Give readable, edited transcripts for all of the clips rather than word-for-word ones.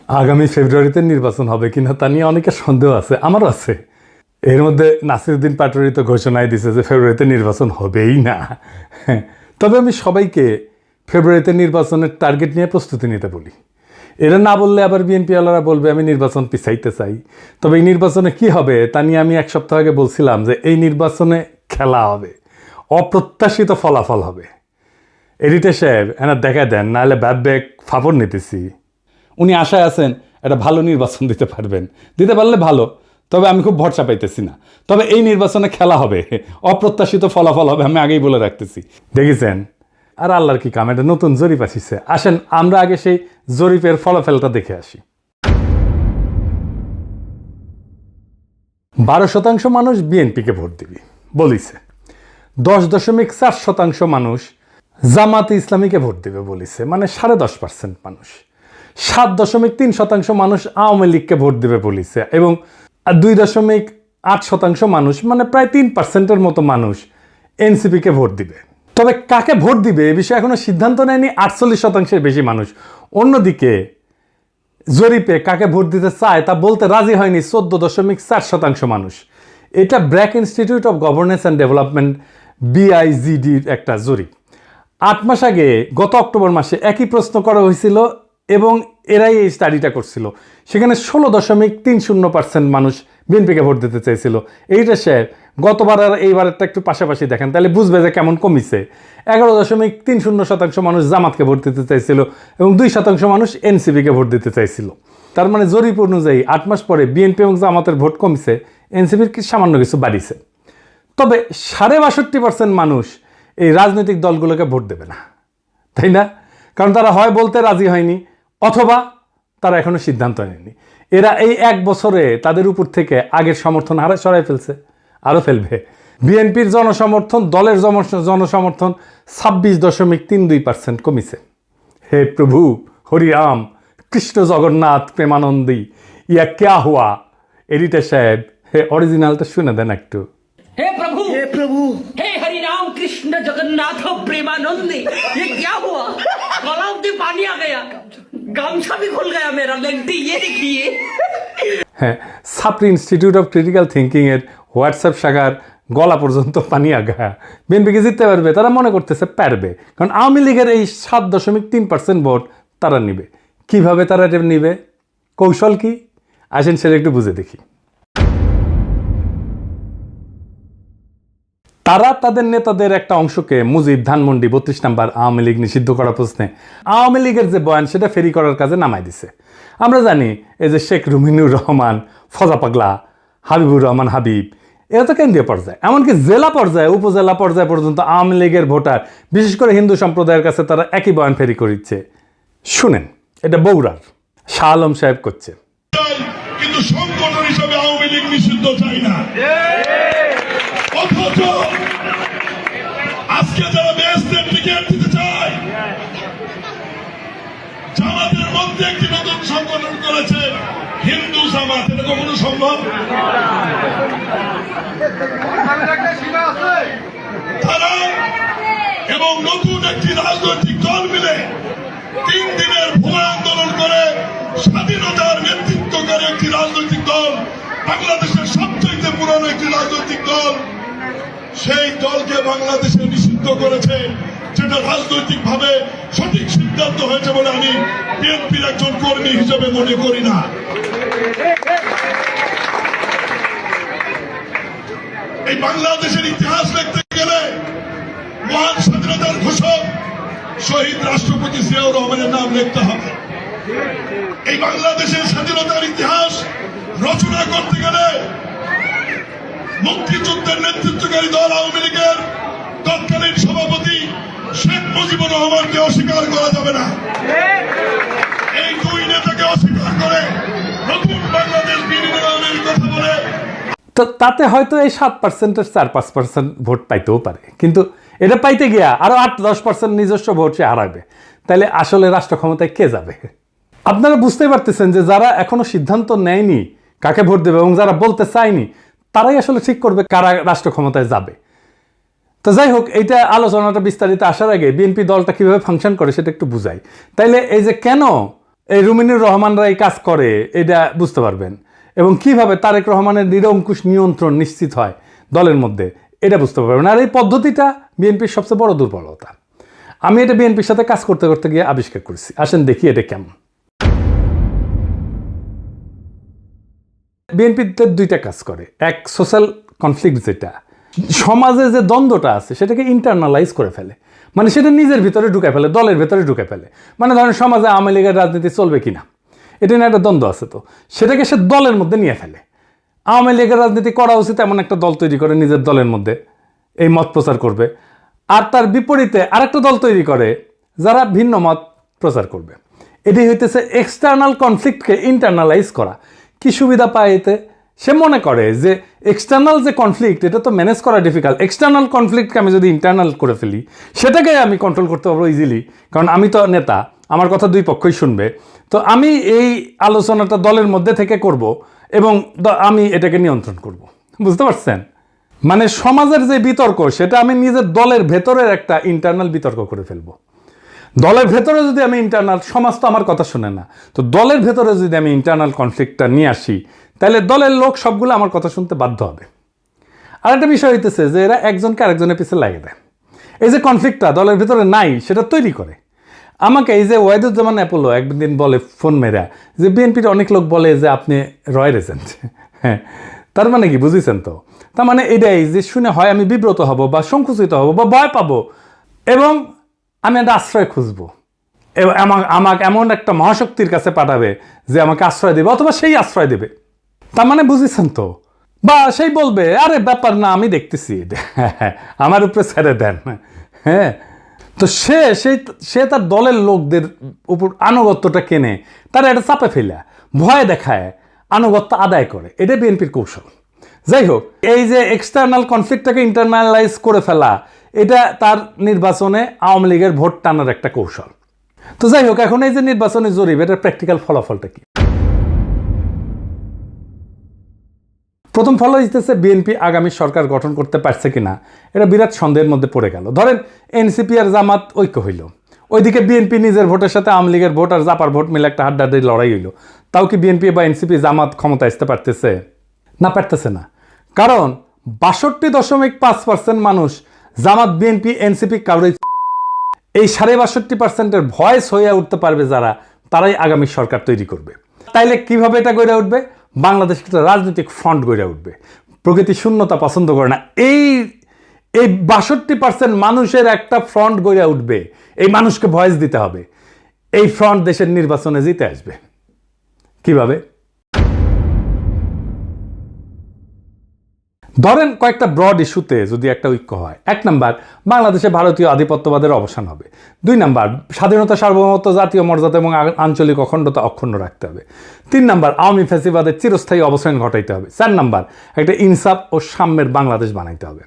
আগামী ফেব্রুয়ারিতে নির্বাচন হবে কিনা তা নিয়ে অনেকের সন্দেহ আছে, আমারও আছে। এর মধ্যে নাসিরউদ্দিন পাটোয়ারি তো ঘোষণায় দিছে যে ফেব্রুয়ারিতে নির্বাচন হবেই না। তবে আমি সবাইকে ফেব্রুয়ারিতে নির্বাচনের টার্গেট নিয়ে প্রস্তুতি নিতে বলি। এরা না বললে আবার বিএনপিওয়ালারা বলবে আমি নির্বাচন পিছাইতে চাই। তবে এই নির্বাচনে কি হবে তা নিয়ে আমি এক সপ্তাহ আগে বলছিলাম যে এই নির্বাচনে খেলা হবে, অপ্রত্যাশিত ফলাফল হবে। এডিটর সাহেব এনার দেখা দেন, নাহলে ব্যাক ফাপড় নিতেছি। উনি আশায় আছেন একটা ভালো নির্বাচন দিতে পারবেন, দিতে পারলে ভালো, তবে আমি খুব ভরসা পাইতেছি না। তবে এই নির্বাচনে খেলা হবে, অপ্রত্যাশিত ফলাফল হবে, আমি আগেই বলে রাখতেছি। দেখেছেন? আর আল্লাহর কি কাম, এটা নতুন জরিপ আসিছে। আসেন আমরা আগে সেই জরিপের ফলাফলটা দেখে আসি। 12% মানুষ বিএনপিকে ভোট দিবি বলিছে, 10.4% মানুষ জামাতে ইসলামীকে ভোট দেবে বলিছে, মানে 10.5% মানুষ। 7.3% মানুষ আওয়ামী লীগকে ভোট দেবে বলিছে, এবং 2.8% মানুষ, মানে প্রায় 3%-এর মতো মানুষ এনসিপিকে ভোট দিবে। তবে কাকে ভোট দিবে এ বিষয়ে এখনো সিদ্ধান্ত নেয়নি 48%-এর বেশি মানুষ। অন্যদিকে জরিপে কাকে ভোট দিতে চায় তা বলতে রাজি হয়নি 14.4% মানুষ। এটা BRAC institute of governance and development BIGDর একটা জরিপ। 8 মাস আগে গত অক্টোবর মাসে একই প্রশ্ন করা হয়েছিল এবং এরাই এই স্টাডিটা করছিল। সেখানে 16.30% মানুষ বিএনপিকে ভোট দিতে চাইছিল। এইটা স্যার গতবার আর এইবারেরটা একটু পাশাপাশি দেখেন, তাহলে বুঝবে যে কেমন কমিছে। 11.30% মানুষ জামাতকে ভোট দিতে চাইছিল এবং 2% মানুষ এনসিপিকে ভোট দিতে চাইছিল। তার মানে জরিপ অনুযায়ী 8 মাস পরে বিএনপি এবং জামাতের ভোট কমিছে, এনসিপির সামান্য কিছু বাড়িছে। তবে 62% মানুষ এই রাজনৈতিক দলগুলোকে ভোট দেবে না, তাই না? কারণ তারা হয় বলতে রাজি হয়নি, অথবা তারা এখনো সিদ্ধান্ত নেয়নি। এরা এই 1 বছরে তাদের উপর থেকে আগের সমর্থন সরাই ফেলছে, আরও ফেলবে। বিএনপির জনসমর্থন, দলের জনসমর্থন 26.32% কমিছে। হে প্রভু হরিরাম কৃষ্ণ জগন্নাথ প্রেমানন্দী, ইয়া ক্যা হুয়া? এডিটর সাহেব অরিজিনালটা শুনে দেন একটু। हे प्रभु हे हरि राम कृष्ण जगन्नाथ प्रेमानंदी, ये क्या हुआ? गला में पानी आ गया, गामछा भी खुल गया मेरा, लेंटी ये देखिए। হ্যাঁ, সাপ্রি ইনস্টিটিউট অফ ক্রিটিক্যাল থিঙ্কিং এর হোয়াটসঅ্যাপ শাখার গলা পর্যন্ত পানি আগা। বিএনপিকে জিততে পারবে, তারা মনে করতেছে পারবে, কারণ আওয়ামী লীগের এই 7.3% ভোট তারা নিবে। কিভাবে তারা এটা নিবে, কৌশল কি? আসেন সেটা একটু বুঝে দেখি। তারা তাদের নেতাদের একটা অংশকে মুজিব, ধানমন্ডি, 32 নম্বর আওয়ামী লীগ নিষিদ্ধ করা প্রশ্নে আওয়ামী লীগের যে বয়ান সেটা ফেরি করার কাজে নামাই দিছে। আমরা জানি এই যে শেখ রুমিনুর রহমান, ফজা পাগলা, হাবিবুর রহমান হাবিব, এরা তো কেন্দ্রীয় পর্যায়ে, এমনকি জেলা পর্যায়ে, উপজেলা পর্যায়ে পর্যন্ত আওয়ামী লীগের ভোটার, বিশেষ করে হিন্দু সম্প্রদায়ের কাছে তারা একই বয়ান ফেরি করিচ্ছে। শুনেন, এটা বগুড়ার শাহ আলম সাহেব করছে। কিন্তু সংগঠন হিসেবে আওয়ামী লীগ নিষিদ্ধ চাই না। অথচ আজকে যারা বেহেশতের টিকিট দিতে চায়, জামাতের মধ্যে একটি নতুন সংগঠন করেছে হিন্দু জামাত, এটা কখনো সম্ভব? তারা এবং নতুন একটি রাজনৈতিক দল মিলে 3 দিনের ভুয়া আন্দোলন করে স্বাধীনতার নেতৃত্বকারী একটি রাজনৈতিক দল, বাংলাদেশের সবচেয়ে পুরনো একটি রাজনৈতিক দল, সেই দলকে বাংলাদেশে নিষিদ্ধ করেছে, যেটা রাজনৈতিক ভাবে সঠিক সিদ্ধান্ত হয়েছে বলে আমি বিএনপির একজন কর্মী হিসেবে মনে করি না। এই বাংলাদেশের ইতিহাস লিখতে গেলে মহান স্বাধীনতার ঘোষক শহীদ রাষ্ট্রপতি জিয়াউর রহমানের নাম লিখতে হবে। এই বাংলাদেশের স্বাধীনতার ইতিহাস রচনা করতে গেলে মুক্তিযুদ্ধের নেতৃত্বকারী দল আওয়ামী লীগের তৎকালীন সভাপতি শেখ মুজিবুর রহমানকে অস্বীকার করা যাবে না। এই 2 নেতাকে অস্বীকার করে নতুন বাংলাদেশ বিনির্মাণের কথা বলে, তো তাতে হয়তো এই 7%-এর 4-5% ভোট পাইতেও পারে, কিন্তু এটা পাইতে গিয়া আরো 8-10% নিজস্ব ভোট সে হারাবে। তাহলে আসলে রাষ্ট্র ক্ষমতায় কে যাবে? আপনারা বুঝতে পারতেছেন যে যারা এখনো সিদ্ধান্ত নেয়নি কাকে ভোট দেবে এবং যারা বলতে চায়নি, তারাই আসলে ঠিক করবে কারা রাষ্ট্র ক্ষমতায় যাবে। তো যাই হোক, এইটা আলোচনাটা বিস্তারিত আসার আগে বিএনপি দলটা কিভাবে ফাংশন করে সেটা একটু বুঝাই। তাইলে এই যে কেন এই রুমিনুর রহমানরা এই কাজ করে এটা বুঝতে পারবেন, এবং কিভাবে তারেক রহমানের নিরঙ্কুশ নিয়ন্ত্রণ নিশ্চিত হয় দলের মধ্যে এটা বুঝতে পারবেন। আর এই পদ্ধতিটা বিএনপির সবচেয়ে বড় দুর্বলতা। আমি এটা বিএনপির সাথে কাজ করতে করতে গিয়ে আবিষ্কার করেছি। আসেন দেখি এটা কেমন। বিএনপিতে দুইটা কাজ করে। এক, সোশ্যাল কনফ্লিক্ট, যেটা সমাজে যে দ্বন্দ্বটা আছে সেটাকে ইন্টারনালাইজ করে ফেলে, মানে সেটা নিজের ভিতরে ঢুকে ফেলে, দলের ভিতরে ঢুকে ফেলে। মানে ধরেন সমাজে আওয়ামী লীগের রাজনীতি চলবে কিনা, এটা নিয়ে একটা দ্বন্দ্ব আছে, তো সেটাকে সে দলের মধ্যে নিয়ে ফেলে। আওয়ামী লীগের রাজনীতি করা উচিত এমন একটা দল তৈরি করে নিজের দলের মধ্যে এই মত প্রচার করবে, আর তার বিপরীতে আরেকটা দল তৈরি করে যারা ভিন্ন মত প্রচার করবে। এটি হইতেছে এক্সটার্নাল কনফ্লিক্টকে ইন্টারনালাইজ করা। কি সুবিধা পায় এতে? সে মনে করে যে এক্সটার্নাল যে কনফ্লিক্ট এটা তো ম্যানেজ করা ডিফিকাল্ট, এক্সটার্নাল কনফ্লিক্টকে আমি যদি ইন্টারনাল করে ফেলি সেটাকে আমি কন্ট্রোল করতে পারবো ইজিলি, কারণ আমি তো নেতা, আমার কথা দুই পক্ষই শুনবে। তো আমি এই আলোচনাটা দলের মধ্যে থেকে করব এবং আমি এটাকে নিয়ন্ত্রণ করব। বুঝতে পারছেন? মানে সমাজের যে বিতর্ক সেটা আমি নিজের দলের ভেতরের একটা ইন্টারনাল বিতর্ক করে ফেলবো। দলের ভেতরে যদি আমি ইন্টারনাল, সমাজ তো আমার কথা শুনে না, তো দলের ভেতরে যদি আমি ইন্টারনাল কনফ্লিক্টটা নিয়ে আসি তাহলে দলের লোক সবগুলো আমার কথা শুনতে বাধ্য হবে। আর একটা বিষয় হইতেছে যে এরা একজনকে আরেকজনের পিছিয়ে লাগিয়ে দেয়। এই যে কনফ্লিক্টটা দলের ভেতরে নাই সেটা তৈরি করে। আমাকে এই যে ওয়াহিদুজ্জামান অ্যাপোলো একদিন বলে ফোন মেরা যে বিএনপির অনেক লোক বলে যে আপনি রয়ের এজেন্ট। হ্যাঁ, তার মানে কি বুঝেছেন? তো তার মানে এটাই যে শুনে হয় আমি বিব্রত হব বা সংকুচিত হব বা ভয় পাবো, এবং আমি একটা আশ্রয় খুঁজবো, এবং আমাকে এমন একটা মহাশক্তির কাছে পাঠাবে যে আমাকে আশ্রয় দেবে, অথবা সেই আশ্রয় দেবে। তার মানে বুঝেছেন তো? বা সেই বলবে আরে ব্যাপার না, আমি দেখতেছি, আমার উপরে ছেড়ে দেন। হ্যাঁ, তো সে তার দলের লোকদের উপর আনুগত্যটা কেনে, তারা এটা চাপে ফেলে ভয় দেখায় আনুগত্য আদায় করে। এটা বিএনপির কৌশল। যাই হোক, এই যে এক্সটার্নাল কনফ্লিক্টটাকে ইন্টারনালাইজ করে ফেলা, এটা তার নির্বাচনে আওয়ামী লীগের ভোট টানার একটা কৌশল। তো যাই হোক, এখন এই যে নির্বাচনী জরিপ, এটার প্র্যাকটিক্যাল ফলাফলটা কি? প্রথম ফল হইতেছে বিএনপি আগামী সরকার গঠন করতে পারছে কিনা এটা বিরাট সন্দেহের মধ্যে পড়ে গেল। ধরেন এনসিপি আর জামাত ঐক্য হইল, ওইদিকে বিএনপি নিজের ভোটের সাথে আওয়ামী লীগের ভোট আর জাপার ভোট মিলে একটা হাড্ডাহাড্ডি লড়াই হইল। তাও কি বিএনপি বা এনসিপি জামাত ক্ষমতা আসতে পারতেছে? না, পারতেছে না। কারণ 62.5% মানুষ জামাত, বিএনপি, এনসিপি কাউরে, এই 62.5%-এর ভয়েস হয়ে উঠতে পারবে যারা, তারাই আগামী সরকার তৈরি করবে। তাইলে কিভাবে এটা গড়ে উঠবে? বাংলাদেশ একটা রাজনৈতিক ফ্রন্ট গড়ে উঠবে। প্রকৃতি শূন্যতা পছন্দ করে না। এই 62% মানুষের একটা ফ্রন্ট গড়ে উঠবে। এই মানুষকে ভয়েস দিতে হবে। এই ফ্রন্ট দেশের নির্বাচনে জিতে আসবে। কিভাবে? ধরেন কয়েকটা ব্রড ইস্যুতে যদি একটা ঐক্য হয়। 1 নাম্বার, বাংলাদেশে ভারতীয় আধিপত্যবাদের অবসান হবে। 2 নাম্বার, স্বাধীনতা, সার্বভৌমত্ব, জাতীয় মর্যাদা এবং আঞ্চলিক অখণ্ডতা অক্ষুণ্ণ রাখতে হবে। 3 নাম্বার, আওয়ামী ফ্যাসিবাদের চিরস্থায়ী অবসান ঘটাইতে হবে। 4 নাম্বার, একটা ইনসাফ ও সাম্যের বাংলাদেশ বানাইতে হবে।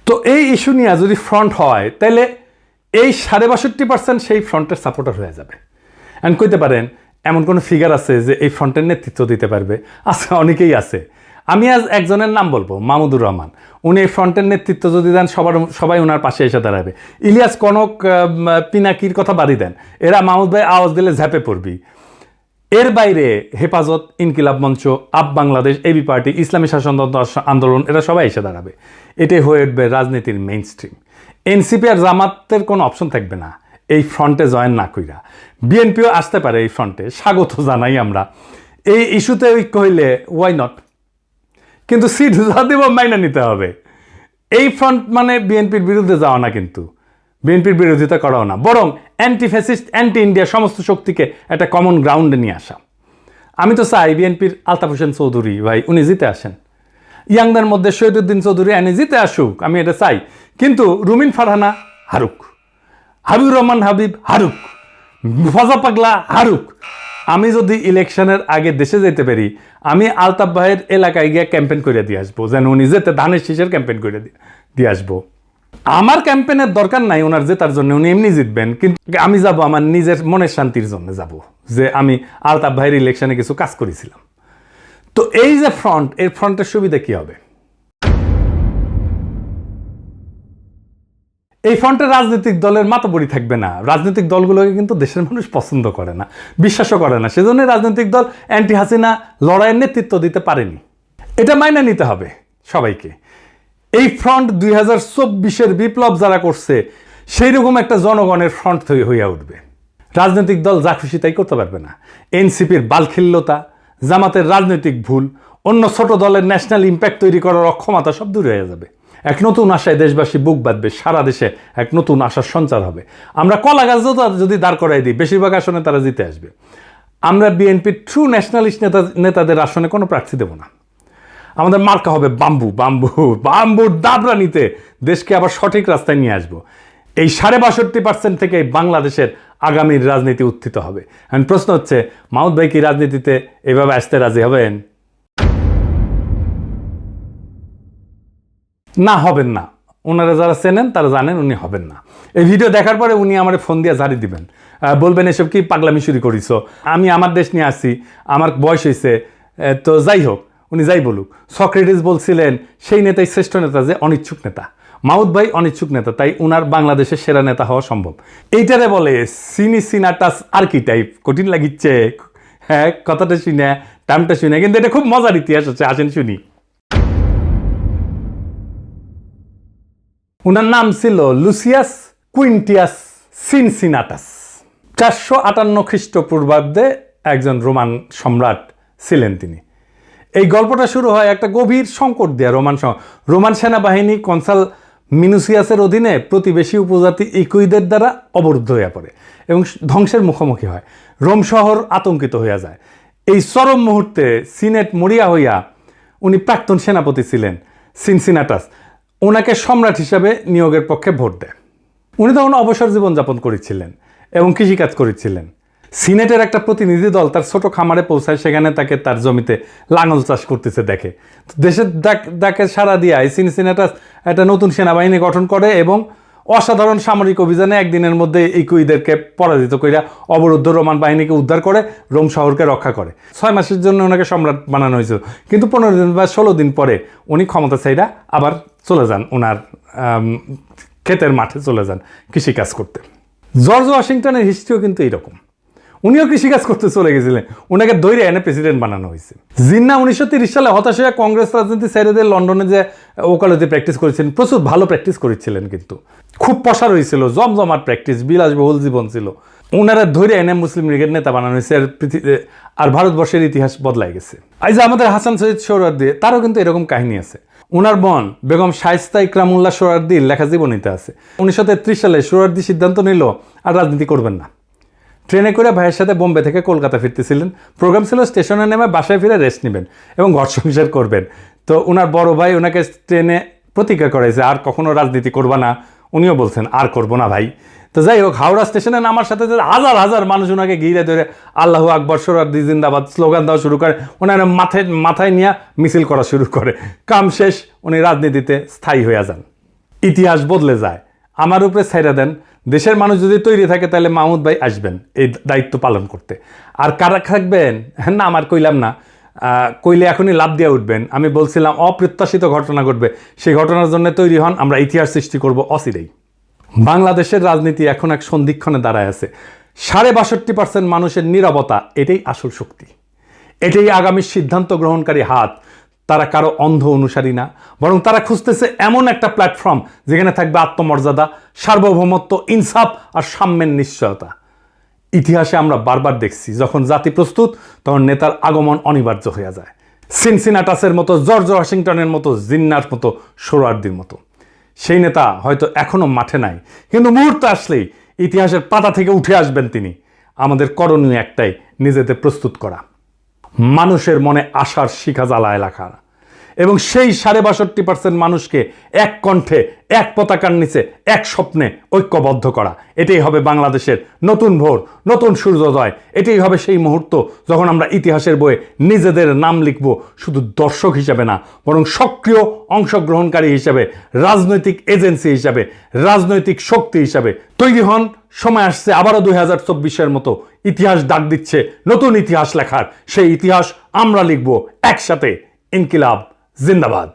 তো এই ইস্যু নিয়ে যদি ফ্রন্ট হয় তাহলে এই 62.5% সেই ফ্রন্টের সাপোর্টার হয়ে যাবে। এন্ড কইতে পারেন এমন কোনো ফিগার আছে যে এই ফ্রন্টের নেতৃত্ব দিতে পারবে? আছে, অনেকেই আছে। আমি আজ একজনের নাম বলবো, মাহমুদুর রহমান। উনি এই ফ্রন্টের নেতৃত্ব যদি দেন সবাই ওনার পাশে এসে দাঁড়াবে। ইলিয়াস কনক, পিনাকির কথা বাদই দেন, এরা মাহমুদ ভাই আওয়াজ দিলে ঝাঁপে পড়বি। এর বাইরে হেফাজত, ইনকিলাব মঞ্চ, আপ বাংলাদেশ, এবি পার্টি, ইসলামী শাসনতন্ত্র আন্দোলন, এরা সবাই এসে দাঁড়াবে। এটাই হয়ে উঠবে রাজনীতির মেইন স্ট্রিম। এনসিপি আর জামাতের কোনো অপশন থাকবে না এই ফ্রন্টে জয়েন না কইরা। বিএনপিও আসতে পারে এই ফ্রন্টে, স্বাগত জানাই আমরা। এই ইস্যুতে ঐক্য হইলে ওয়াই নট, কিন্তু সিট যা দেব মাইনা নিতে হবে। এই ফ্রন্ট মানে বিএনপির বিরুদ্ধে যাওয়া না, কিন্তু বিএনপির বিরোধিতা করাও না, বরং অ্যান্টি ফ্যাসিস্ট, অ্যান্টি ইন্ডিয়া সমস্ত শক্তিকে একটা কমন গ্রাউন্ডে নিয়ে আসা। আমি তো চাই বিএনপির আলতাফ হোসেন চৌধুরী ভাই উনি জিতে আসেন, ইয়াংদের মধ্যে শহীদুদ্দিন চৌধুরী এনে জিতে আসুক, আমি এটা চাই। কিন্তু রুমিন ফারহানা হারুক, হাবিবুর রহমান হাবিব হারুক, ফজা পাগলা হারুক। আমি যদি ইলেকশনের আগে দেশে যেতে পারি, আমি আলতাফ ভাইয়ের এলাকায় গিয়ে ক্যাম্পেইন করে দিয়ে আসবো, যেন উনি যেতে ধানের শীষের ক্যাম্পেইন করে দিয়ে আসবো। আমার ক্যাম্পেইনের দরকার নাই ওনার জেতার জন্য, উনি এমনি জিতবেন, কিন্তু আমি যাব আমার নিজের মনের শান্তির জন্য যাব, যে আমি আলতাফ ভাইয়ের ইলেকশনে কিছু কাজ করেছিলাম। তো এই যে ফ্রন্ট, এর ফ্রন্টের সুবিধা কি হবে? এই ফ্রন্টে রাজনৈতিক দলের মাতবরি থাকবে না। রাজনৈতিক দলগুলোকে কিন্তু দেশের মানুষ পছন্দ করে না, বিশ্বাসও করে না। সেজন্য রাজনৈতিক দল অ্যান্টি হাসিনা লড়াইয়ের নেতৃত্ব দিতে পারেনি। এটা মাইনে নিতে হবে সবাইকে। এই ফ্রন্ট 2024-এর বিপ্লব যারা করছে সেই রকম একটা জনগণের ফ্রন্ট হইয়া উঠবে। রাজনৈতিক দল যা খুশি তাই করতে পারবে না। এনসিপির বালখিল্যতা, জামাতের রাজনৈতিক ভুল, অন্য ছোট দলের ন্যাশনাল ইম্প্যাক্ট তৈরি করার অক্ষমতা সব দূর হয়ে যাবে। এক নতুন আশায় দেশবাসী বুক বাঁধবে, সারা দেশে এক নতুন আশার সঞ্চার হবে। আমরা কলা গাছ যদি দাঁড় করাই দিই, বেশিরভাগ আসনে তারা জিতে আসবে। আমরা বিএনপির ট্রু ন্যাশনালিস্ট নেতাদের আসনে কোনো প্রার্থী দেব না। আমাদের মার্কা হবে বাম্বু। বাম্বুর দাবরা নিতে দেশকে আবার সঠিক রাস্তায় নিয়ে আসবো। এই 62% থেকে বাংলাদেশের আগামীর রাজনীতি উত্থিত হবে। এখন প্রশ্ন হচ্ছে, মাহমুদ ভাই কি রাজনীতিতে এভাবে আসতে রাজি হবেন? না, হবেন না। ওনারা যারা চেনেন তারা জানেন উনি হবেন না। এই ভিডিও দেখার পরে উনি আমার ফোন দিয়ে ঝাড়ি দিবেন, বলবেন এসব কি পাগলামি শুরু করিস, আমি আমার দেশ নিয়ে আসছি, আমার বয়স হয়েছে। তো যাই হোক, উনি যাই বলুক। সক্রেটিস বলছিলেন সেই নেতাই শ্রেষ্ঠ নেতা যে অনিচ্ছুক নেতা। মাহমুদ ভাই অনিচ্ছুক নেতা, তাই উনার বাংলাদেশের সেরা নেতা হওয়া সম্ভব। এইটারে বলে সিনাটাস আর্কিটাইপ। কঠিন লাগিচ্ছে হ্যাঁ কথাটা শুনে, টার্মটা শুনে, কিন্তু এটা খুব মজার ইতিহাস আছে। আসেন শুনি। উনার নাম ছিল লুসিয়াস কুইন্টিয়াস সিনসিনাটাস। 458 খ্রিস্টপূর্বাব্দে একজন রোমান সম্রাট ছিলেন তিনি। এই গল্পটা শুরু হয় একটা গভীর সংকট দিয়ে। রোমান সেনাবাহিনী কনসাল মিনুসিয়াসের অধীনে প্রতিবেশী উপজাতি ইকুইদের দ্বারা অবরুদ্ধ হয়ে পড়ে এবং ধ্বংসের মুখোমুখি হয়। রোম শহর আতঙ্কিত হইয়া যায়। এই চরম মুহূর্তে সিনেট মরিয়া হইয়া, উনি প্রাক্তন সেনাপতি ছিলেন সিনসিনাটাস, ওনাকে সম্রাট হিসাবে নিয়োগের পক্ষে ভোট দেয়। উনি তখন অবসর জীবনযাপন করেছিলেন এবং কৃষিকাজ করেছিলেন। সিনেটের একটা প্রতিনিধি দল তার ছোট খামারে পৌঁছায়, সেখানে তাকে তার জমিতে লাঙল চাষ করতেছে দেখে। দেশের ডাকে সাড়া দিয়ে সিনসিনাটাস একটা নতুন সেনাবাহিনী গঠন করে এবং অসাধারণ সামরিক অভিযানে একদিনের মধ্যে ইকুইদেরকে পরাজিত কইরা অবরুদ্ধ রোমান বাহিনীকে উদ্ধার করে রোম শহরকে রক্ষা করে। 6 মাসের জন্য ওনাকে সম্রাট বানানো হয়েছিল, কিন্তু 15 দিন বা 16 দিন পরে উনি ক্ষমতা চাইরা আবার চলে যান, ওনার ক্ষেতের মাঠে চলে যান কৃষিকাজ করতে। জর্জ ওয়াশিংটনের হিস্ট্রিও কিন্তু এইরকম। উনিও কৃষিকাজ করতে চলে গেছিলেন, ওনাকে ধৈর্য এনে প্রেসিডেন্ট বানানো হয়েছে। জিন্না 1930 সালে হতাশ হয়ে কংগ্রেস রাজনীতি ছেড়ে দিয়ে লন্ডনে যে ওকালতি প্র্যাকটিস করেছিলেন, প্রচুর ভালো প্র্যাকটিস করেছিলেন, কিন্তু খুব পসার হয়েছিল, জমজমাট প্র্যাকটিস, বিলাসবহুল জীবন ছিল। ওনারা ধৈর্য এনে মুসলিম লীগের নেতা বানানো হয়েছে, আর ভারতবর্ষের ইতিহাস বদলাই গেছে। এই যে আমাদের হাসান সৈয়দ সোহরাওয়ার্দী, তারও কিন্তু এরকম কাহিনী আছে। ওনার বোন বেগম শায়েস্তা ইকরামুল্লাহ সোহরাওয়ার্দীর লেখা জীবনীতে আছে। 1933 সালে সোহরাওয়ার্দী সিদ্ধান্ত নিল আর রাজনীতি করবেন না। ট্রেনে করে ভাইয়ের সাথে বোম্বে থেকে কলকাতা ফিরতেছিলেন। প্রোগ্রাম ছিল স্টেশনে নেমে বাসায় ফিরে রেস্ট নেবেন এবং ঘর সংসার করবেন। তো ওনার বড় ভাই ওনাকে ট্রেনে প্রতিজ্ঞা করেছে আর কখনো রাজনীতি করবা না। উনিও বলছেন আর করবো না ভাই। তো যাই হোক, হাওড়া স্টেশনে নামার সাথে সাথে হাজার হাজার মানুষ ওনাকে ঘিরে ধরে আল্লাহু আকবর, সোহরাওয়ার্দী জিন্দাবাদ স্লোগান দেওয়া শুরু করে। ওনার মাথায় নিয়ে মিছিল করা শুরু করে। কাম শেষ, উনি রাজনীতিতে স্থায়ী হয়ে যান। ইতিহাস বদলে যায়। আমার উপরে ছাইরা দেন, দেশের মানুষ যদি তৈরি থাকে তাহলে মাহমুদ ভাই আসবেন এই দায়িত্ব পালন করতে। আর কারা থাকবেন না আমার কইলাম না, কইলে এখনই লাভ দিয়ে উঠবেন। আমি বলছিলাম অপ্রত্যাশিত ঘটনা ঘটবে, সেই ঘটনার জন্য তৈরি হন, আমরা ইতিহাস সৃষ্টি করব অচিরেই। বাংলাদেশের রাজনীতি এখন এক সন্ধিক্ষণে দাঁড়ায় আছে। 62% মানুষের নীরবতা, এটাই আসল শক্তি, এটাই আগামী সিদ্ধান্ত গ্রহণকারী হাত। তারা কারো অন্ধ অনুসারী না, বরং তারা খুঁজতেছে এমন একটা প্ল্যাটফর্ম যেখানে থাকবে আত্মমর্যাদা, সার্বভৌমত্ব, ইনসাফ আর সাম্যের নিশ্চয়তা। ইতিহাসে আমরা বারবার দেখছি, যখন জাতি প্রস্তুত তখন নেতার আগমন অনিবার্য হয়ে যায়। সিনসিনাটাসের মতো, জর্জ ওয়াশিংটনের মতো, জিন্নার মতো, সোহরাওয়ার্দীর মতো। সেই নেতা হয়তো এখনো মাঠে নাই, কিন্তু মুহূর্ত আসলেই ইতিহাসের পাতা থেকে উঠে আসবেন তিনি। আমাদের করণীয় একটাই, নিজেদের প্রস্তুত করা, মানুষের মনে আশার শিখা জ্বালায় রাখা এবং সেই 62% মানুষকে এক কণ্ঠে, এক পতাকার নিচে, এক স্বপ্নে ঐক্যবদ্ধ করা। এটাই হবে বাংলাদেশের নতুন ভোর, নতুন সূর্যোদয়। এটাই হবে সেই মুহূর্ত যখন আমরা ইতিহাসের বইয়ে নিজেদের নাম লিখব, শুধু দর্শক হিসাবে না, বরং সক্রিয় অংশগ্রহণকারী হিসাবে, রাজনৈতিক এজেন্সি হিসাবে, রাজনৈতিক শক্তি হিসাবে। তৈরি হন, সময় আসছে আবারও 2024-এর মতো। ইতিহাস ডাক দিচ্ছে নতুন ইতিহাস লেখার। সেই ইতিহাস আমরা লিখব একসাথে। ইনকিলাব জিন্দাবাদ।